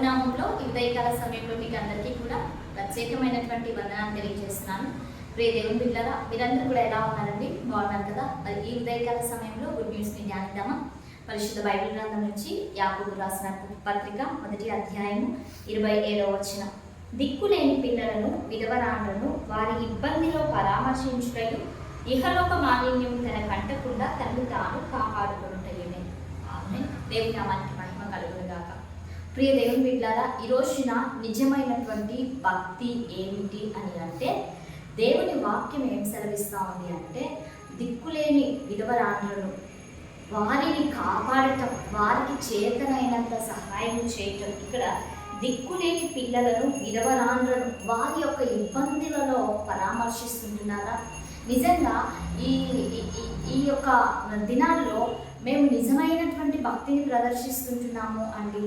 ప్రభునామంలో ఈ ఉదయకాల సమయంలో మీకు అందరికీ కూడా ప్రత్యేకమైనటువంటి వందనాన్ని తెలియజేస్తున్నాను. ప్రియ దేవుని బిడ్డలారా, మీరందరూ కూడా ఎలా ఉన్నారండి? బాగున్నారు కదా? మరి ఈ ఉదయకాల సమయంలో గుడ్ న్యూస్ని ధ్యానిద్దామా? పరిశుద్ధ బైబిల్ గ్రంథం నుంచి యాకోబు రాసిన పత్రిక 1వ అధ్యాయము 27వ వచనం. దిక్కులేని పిల్లలను విధవరాండ్రను వారి ఇబ్బందిలో పరామర్శించుటయు ఇహలోక మాలిన్యం తన కంటకుండా తనను తాను కాపాడుకుంటయునే. ఆమేన్. దేవుని నామానికి మహిమ కలుగునుగాక. ప్రియ దేవుని బిడ్డలారా, ఈ రోజున నిజమైనటువంటి భక్తి ఏమిటి అని అంటే, దేవుని వాక్యం ఏం సెలవిస్తూ ఉంది అంటే, దిక్కులేని విధవరాండ్రను వారిని కాపాడటం, వారికి చేతనైనంత సహాయం చేయటం. ఇక్కడ దిక్కులేని పిల్లలను విధవరాండ్రను వారి యొక్క ఇబ్బందులలో పరామర్శిస్తుంటున్నారా? నిజంగా ఈ యొక్క దినాల్లో మేము నిజమైనటువంటి భక్తిని ప్రదర్శిస్తుంటున్నాము అండి.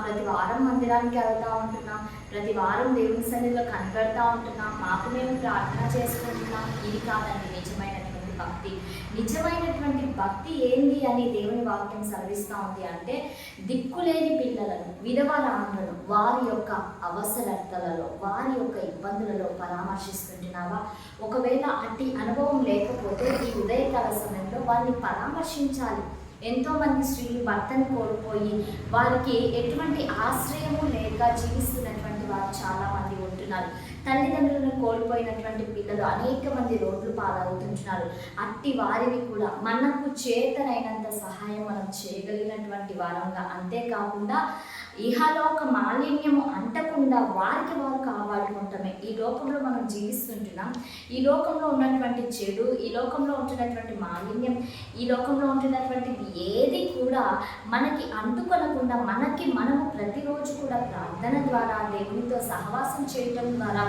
ప్రతి వారం మందిరానికి వెళ్తూ ఉంటున్నాం, ప్రతి వారం దేవుని సన్నిధిలో కనబడుతూ ఉంటున్నాం, మాకు మేము ప్రార్థన చేసుకుంటున్నాం. ఇది కాదండి నిజమైనటువంటి భక్తి. నిజమైనటువంటి భక్తి ఏంది అని దేవుని వాక్యం సెలవిస్తూ ఉంది అంటే, దిక్కులేని పిల్లలను విధవరాండ్రను వారి యొక్క అవసరతలలో, వారి యొక్క ఇబ్బందులలో పరామర్శిస్తుంటున్నావా? ఒకవేళ అట్టి అనుభవం లేకపోతే ఈ ఉదయకాల సమయంలో వారిని పరామర్శించాలి. ఎంతోమంది స్త్రీలు భర్తను కోల్పోయి వారికి ఎటువంటి ఆశ్రయము లేక జీవిస్తున్నటువంటి వారు చాలామంది ఉంటున్నారు. తల్లిదండ్రులను కోల్పోయినటువంటి పిల్లలు అనేక మంది రోడ్లు పాలవుతుంటున్నారు. అట్టి వారిని కూడా మనకు చేతనైనంత సహాయం మనం చేయగలిగినటువంటి వారంగా, అంతేకాకుండా ఇహలోక మాలిన్యము అంటకుండా వారికి వారు కాపాడుకుంటామే. ఈ లోకంలో మనం జీవిస్తుంటున్నాం. ఈ లోకంలో ఉన్నటువంటి చెడు, ఈ లోకంలో ఉంటున్నటువంటి మాలిన్యం, ఈ లోకంలో ఉంటున్నటువంటిది ఏది కూడా మనకి అంటుకొనకుండా మనము ప్రతిరోజు కూడా ప్రార్థన ద్వారా, దేవునితో సహవాసం చేయటం ద్వారా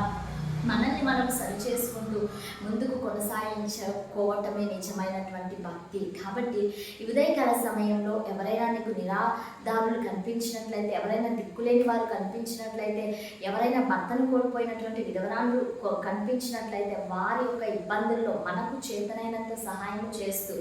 మనల్ని మనం సరి చేసుకుంటూ ముందుకు కొనసాగించుకోవటమే నిజమైనటువంటి భక్తి. కాబట్టి ఈ ఉదయకాల సమయంలో ఎవరైనా నీకు నిరాధారులు కనిపించినట్లయితే, ఎవరైనా దిక్కులేని వారు కనిపించినట్లయితే, ఎవరైనా భర్తను కోల్పోయినటువంటి విధవరాలు కనిపించినట్లయితే, వారి యొక్క ఇబ్బందుల్లో మనకు చేతనైనంత సహాయం చేస్తూ,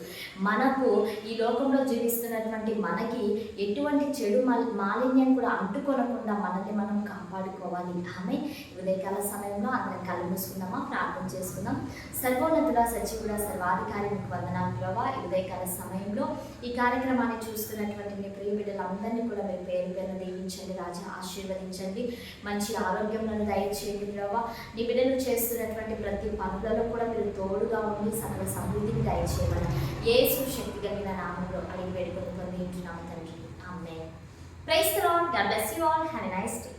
మనకు ఈ లోకంలో జీవిస్తున్నటువంటి మనకి ఎటువంటి చెడు మాలిన్యం కూడా అంటుకొనకుండా మనల్ని మనం కాపాడుకోవాలి. ఆమె ఉదయకాల సమయంలో కళ్ళు మూసుకుందామా? ప్రార్థన చేసుకుందాం. సర్వోన్నతుడా, సజీవుడా, సర్వాధికారి మీకు వందనాలు ప్రభా. ఈ ఉదయకాల సమయంలో ఈ కార్యక్రమాన్ని చూస్తున్నటువంటి మీ ప్రియ బిడ్డలందరినీ కూడా మీరు పేరు పేరు దీవించండి రాజా, ఆశీర్వదించండి. మంచి ఆరోగ్యంలో దయచేయండి ప్రభా. నీ బిడ్డలు చేస్తున్నటువంటి ప్రతి పనులలో కూడా మీరు తోడుగా ఉండి సకల సమృద్ధిని దయచేయమని యేసు శక్తి కలిగిన నామంలో అడిగి వేడుకొని పొందింటున్నాము తండ్రి. Amen. Praise the lord. God bless you all. Have a nice day.